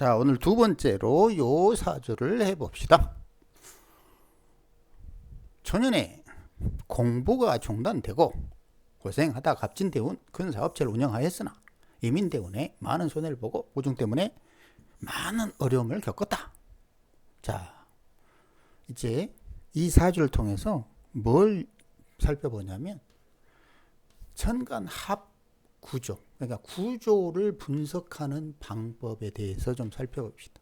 자, 오늘 두 번째로 요 사주를 해봅시다. 초년에 공부가 중단되고 고생하다 갑진대운 큰 사업체를 운영하였으나 이민대운에 많은 손해를 보고 우중 때문에 많은 어려움을 겪었다. 자, 이제 이 사주를 통해서 뭘 살펴보냐면 천간합 구조, 그러니까 구조를 분석하는 방법에 대해서 좀 살펴봅시다.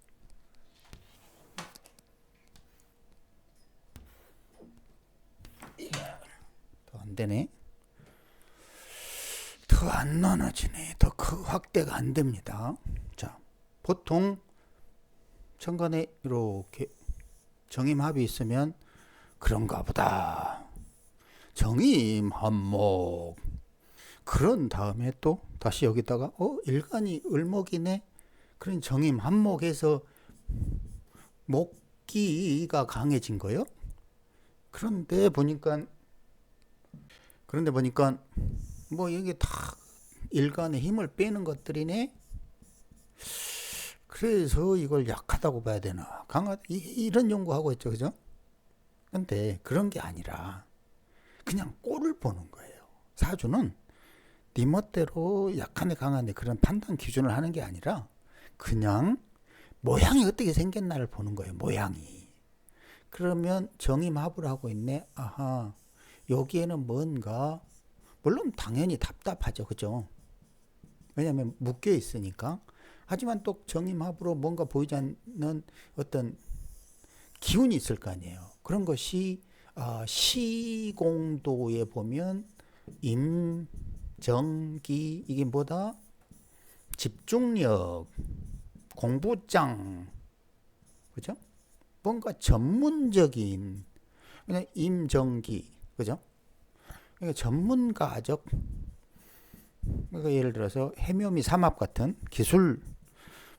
더 안 되네. 더 안 나눠지네. 더 확대가 안 됩니다. 자, 보통 천간에 이렇게 정임합이 있으면 그런가 보다. 정임합목. 그런 다음에 또 다시 여기다가 일간이 을목이네. 그런 정임합목에서 목기가 강해진 거예요. 그런데 보니까 뭐 이게 다 일간의 힘을 빼는 것들이네. 그래서 이걸 약하다고 봐야 되나 강하다 이런 연구하고 있죠, 그죠? 근데 그런 게 아니라 그냥 꼴을 보는 거예요. 사주는 네 멋대로 약하네 강하네 그런 판단 기준을 하는 게 아니라 그냥 모양이 어떻게 생겼나를 보는 거예요. 모양이. 그러면 정임합을 하고 있네. 아하, 여기에는 뭔가, 물론 당연히 답답하죠, 그죠? 왜냐하면 묶여 있으니까. 하지만 또 정임합으로 뭔가 보이지 않는 어떤 기운이 있을 거 아니에요. 그런 것이 시공도에 보면 임정기, 이게 뭐다? 집중력, 공부장, 그죠? 뭔가 전문적인, 그냥 임정기, 그죠? 그러니까 전문가적, 그러니까 예를 들어서 해묘미 삼합 같은 기술,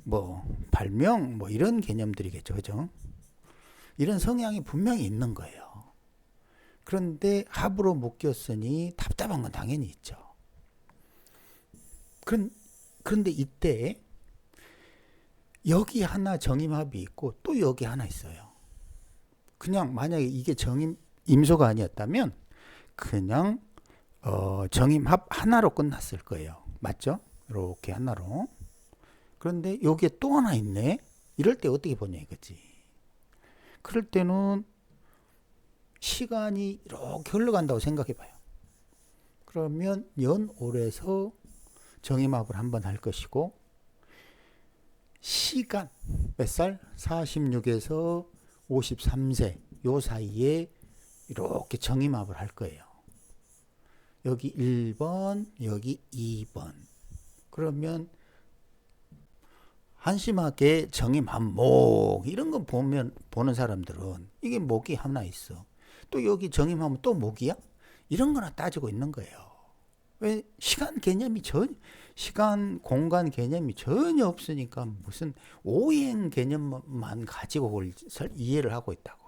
뭐 발명, 뭐 이런 개념들이겠죠, 그죠? 이런 성향이 분명히 있는 거예요. 그런데 합으로 묶였으니 답답한 건 당연히 있죠. 그런데 이때 여기 하나 정임합이 있고 또 여기 하나 있어요. 그냥 만약에 이게 임소가 아니었다면 그냥 정임합 하나로 끝났을 거예요. 맞죠? 이렇게 하나로. 그런데 여기에 또 하나 있네. 이럴 때 어떻게 보냐 이거지. 그럴 때는 시간이 이렇게 흘러간다고 생각해 봐요. 그러면 연올에서 정임합을 한번 할 것이고 시간 몇 살? 46에서 53세 요 사이에 이렇게 정임합을 할 거예요. 여기 1번, 여기 2번. 그러면 한심하게 정임합목 이런 거 보는 사람들은 이게 목이 하나 있어. 또 여기 정임하면 또 목이야? 이런 거나 따지고 있는 거예요. 왜? 시간 공간 개념이 전혀 없으니까 무슨 오행 개념만 가지고 그걸 이해를 하고 있다고.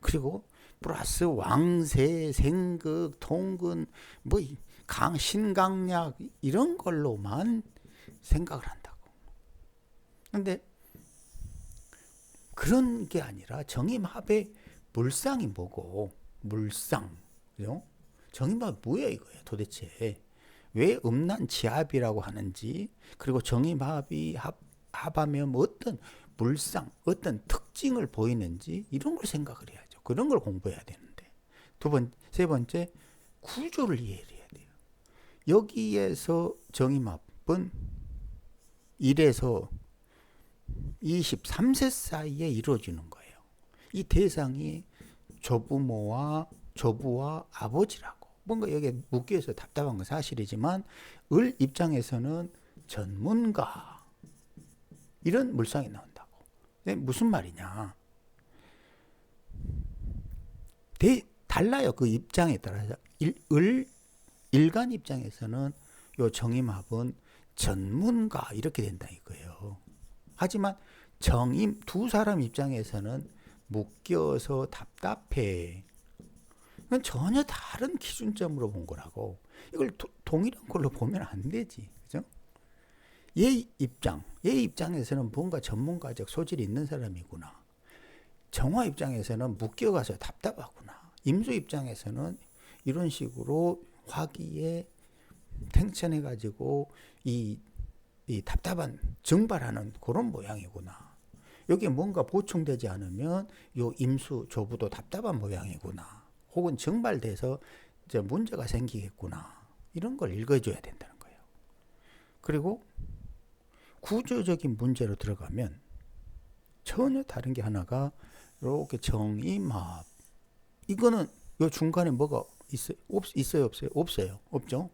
그리고 플러스 왕세, 생극, 통근, 뭐 신강약 이런 걸로만 생각을 한다고. 근데 그런 게 아니라 정임합의 물상이 뭐고, 물상, 그죠? 정임합이 뭐야 이거야 도대체. 왜 음란지합이라고 하는지, 그리고 정임합이 합하면 어떤 물상, 어떤 특징을 보이는지 이런 걸 생각을 해야죠. 그런 걸 공부해야 되는데. 세 번째, 구조를 이해해야 돼요. 여기에서 정임합은 1에서 23세 사이에 이루어지는 거예요. 이 대상이 조부와 아버지라고. 뭔가 여기에 묶여서 답답한 건 사실이지만 을 입장에서는 전문가 이런 물상이 나온다고. 무슨 말이냐? 달라요. 그 입장에 따라서. 일간 입장에서는 요 정임합은 전문가 이렇게 된다 이거예요. 하지만 두 사람 입장에서는 묶여서 답답해. 이건 전혀 다른 기준점으로 본 거라고. 이걸 동일한 걸로 보면 안 되지. 그죠? 얘 입장에서는 뭔가 전문가적 소질이 있는 사람이구나. 정화 입장에서는 묶여가서 답답하구나. 임수 입장에서는 이런 식으로 화기에 탱천해가지고 이 답답한 증발하는 그런 모양이구나. 여기에 뭔가 보충되지 않으면 요 임수 조부도 답답한 모양이구나. 혹은 증발돼서 이제 문제가 생기겠구나. 이런 걸 읽어줘야 된다는 거예요. 그리고 구조적인 문제로 들어가면 전혀 다른 게 하나가 이렇게 정임합. 이거는 요 중간에 뭐가 있어요? 없어요? 없어요. 없죠?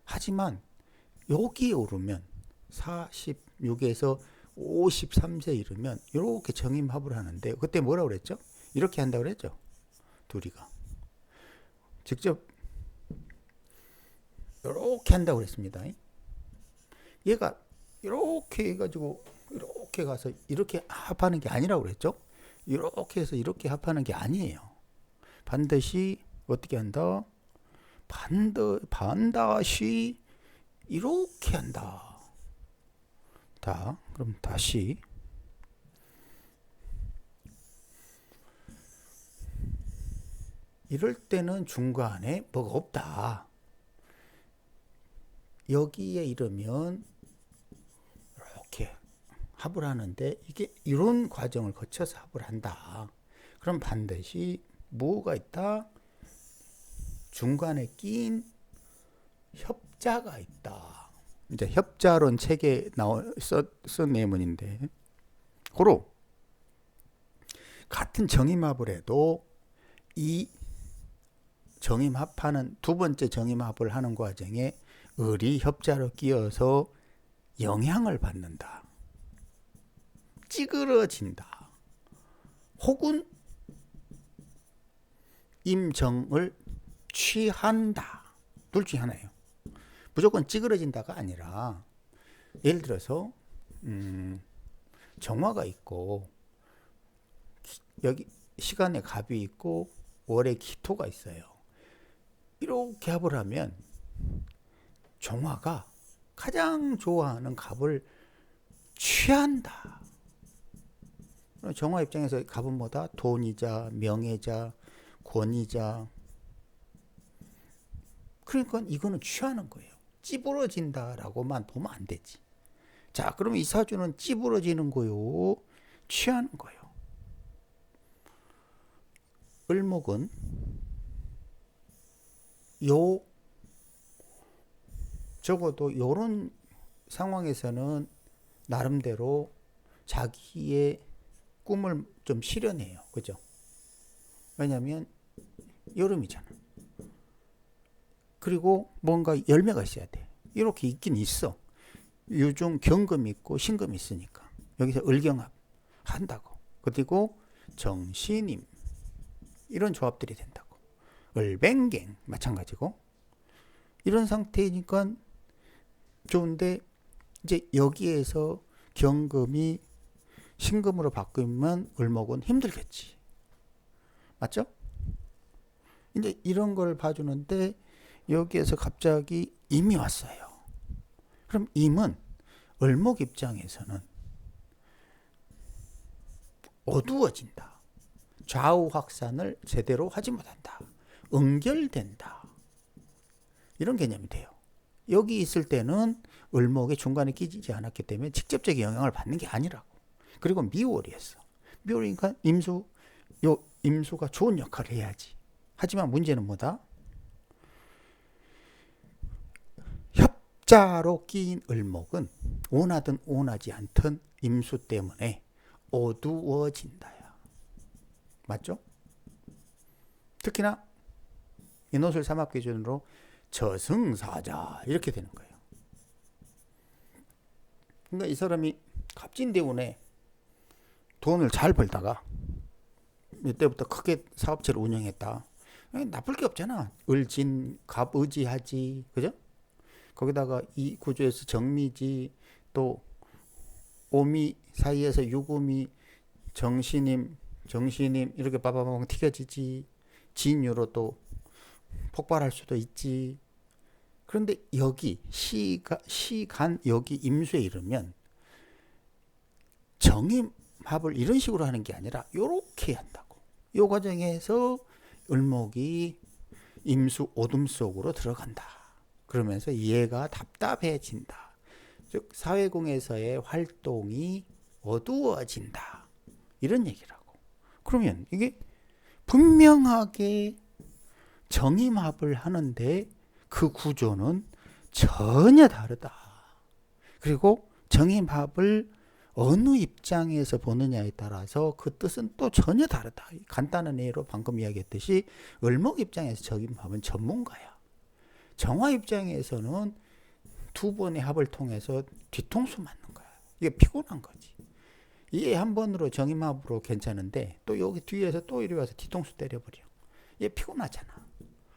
하지만 여기에 오르면 46에서 53세 이르면 이렇게 정임합을 하는데 그때 뭐라고 그랬죠? 이렇게 한다고 그랬죠? 둘이가. 직접 이렇게 한다고 그랬습니다. 얘가 이렇게 해가지고 이렇게 가서 이렇게 합하는 게 아니라고 그랬죠? 이렇게 해서 이렇게 합하는 게 아니에요. 반드시 어떻게 한다? 반드시 이렇게 한다. 자, 그럼 다시 이럴 때는 중간에 뭐가 없다. 여기에 이르면 이렇게 합을 하는데 이게 이런 과정을 거쳐서 합을 한다. 그럼 반드시 뭐가 있다? 중간에 낀 협자가 있다. 이제 협자론 책에 쓴 예문인데 고로 같은 정임합을 해도 이 정임합하는 두 번째 정임합을 하는 과정에 을이 협자로 끼어서 영향을 받는다. 찌그러진다. 혹은 임정을 취한다. 둘 중에 하나예요. 무조건 찌그러진다가 아니라 예를 들어서 정화가 있고 여기 시간에 갑이 있고 월에 기토가 있어요. 이렇게 합을 하면 정화가 가장 좋아하는 갑을 취한다. 정화 입장에서 갑은 뭐다? 돈이자, 명예자, 권위자. 그러니까 이거는 취하는 거예요. 찌부러진다라고만 보면 안 되지. 자, 그러면 이 사주는 찌부러지는 거요, 취하는 거예요. 을목은 적어도 이런 상황에서는 나름대로 자기의 꿈을 좀 실현해요. 그죠? 왜냐하면 여름이잖아. 그리고 뭔가 열매가 있어야 돼. 이렇게 있긴 있어. 요즘 경금이 있고 신금이 있으니까 여기서 을경합 한다고. 그리고 정신임 이런 조합들이 된다고. 을뱅갱 마찬가지고. 이런 상태이니까 좋은데 이제 여기에서 경금이 신금으로 바뀌면 을목은 힘들겠지. 맞죠? 이제 이런 걸 봐주는데 여기에서 갑자기 임이 왔어요. 그럼 임은 을목 입장에서는 어두워진다. 좌우 확산을 제대로 하지 못한다. 응결된다. 이런 개념이 돼요. 여기 있을 때는 을목의 중간에 끼지 않았기 때문에 직접적인 영향을 받는 게 아니라고. 그리고 미월이었어. 미월이니까 임수가 좋은 역할을 해야지. 하지만 문제는 뭐다? 협자로 끼인 을목은 원하든 원하지 않든 임수 때문에 어두워진다야. 맞죠? 특히나 인호술 삼합 기준으로 저승사자 이렇게 되는 거예요. 그러니까 이 사람이 갑진대운에 돈을 잘 벌다가 이때부터 크게 사업체를 운영했다. 나쁠 게 없잖아. 을진 갑 의지하지, 그죠? 거기다가 이 구조에서 정미지 또 오미 사이에서 유금이 정신임 이렇게 빠바방 튀겨지지. 진유로 또 폭발할 수도 있지. 그런데 여기 시간 여기 임수에 이르면 정임합을 이런 식으로 하는 게 아니라 요렇게 한다고. 요 과정에서 을목이 임수 오둠 속으로 들어간다. 그러면서 얘가 답답해진다. 즉 사회공에서의 활동이 어두워진다. 이런 얘기라고. 그러면 이게 분명하게 정임합을 하는데 그 구조는 전혀 다르다. 그리고 정임합을 어느 입장에서 보느냐에 따라서 그 뜻은 또 전혀 다르다. 간단한 예로 방금 이야기했듯이 을목 입장에서 정임합은 전문가야. 정화 입장에서는 두 번의 합을 통해서 뒤통수 맞는 거야. 이게 피곤한 거지. 이게 한 번으로 정임합으로 괜찮은데 또 여기 뒤에서 또 이리 와서 뒤통수 때려버려. 얘 피곤하잖아.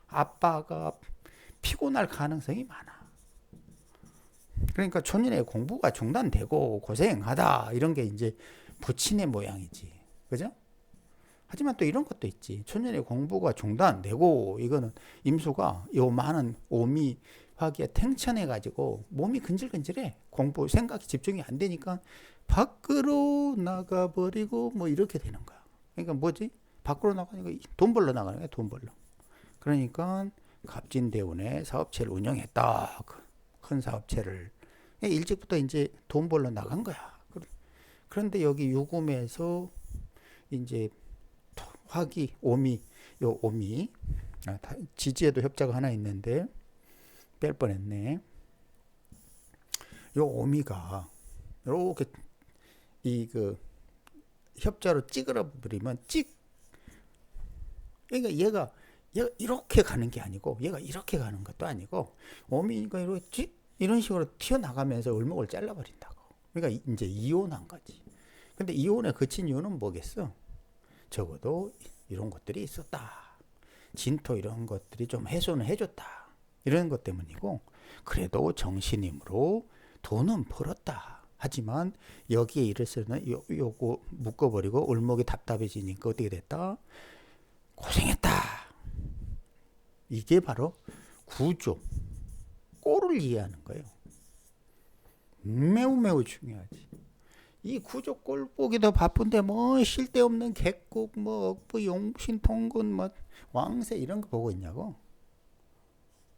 아빠가 피곤할 가능성이 많아. 그러니까 초년에 공부가 중단되고 고생하다 이런 게 이제 부친의 모양이지. 그죠? 하지만 또 이런 것도 있지. 초년에 공부가 중단되고 이거는 임수가 요 많은 오미 화기에 탱천해 가지고 몸이 근질근질해. 공부 생각이 집중이 안 되니까 밖으로 나가버리고 뭐 이렇게 되는 거야. 그러니까 뭐지? 밖으로 나가니까 돈 벌러 나가는 거야. 돈 벌러. 그러니까 갑진대운의 사업체를 운영했다. 큰 사업체를. 일찍부터 이제 돈 벌러 나간 거야. 그런데 여기 유금에서 이제 화기, 오미, 요 오미, 지지에도 협자가 하나 있는데 뺄 뻔했네. 요 오미가 이렇게 그 협자로 찌그러 버리면 그러니까 얘가 이렇게 가는 게 아니고 얘가 이렇게 가는 것도 아니고 오미가 이렇게 이런 식으로 튀어나가면서 을목을 잘라버린다고. 그러니까 이제 이혼한 거지. 근데 이혼에 그친 이유는 뭐겠어? 적어도 이런 것들이 있었다. 진토 이런 것들이 좀 해소는 해줬다. 이런 것 때문이고 그래도 정신임으로 돈은 벌었다. 하지만 여기에 이래서는 요거 묶어버리고 을목이 답답해지니까 어떻게 됐다? 고생했다. 이게 바로 구조, 꼴을 이해하는 거예요. 매우 매우 중요하지. 이 구조 꼴 보기도 바쁜데 뭐 쓸데없는 객국 뭐 억부 용신 통군 뭐 왕세 이런 거 보고 있냐고.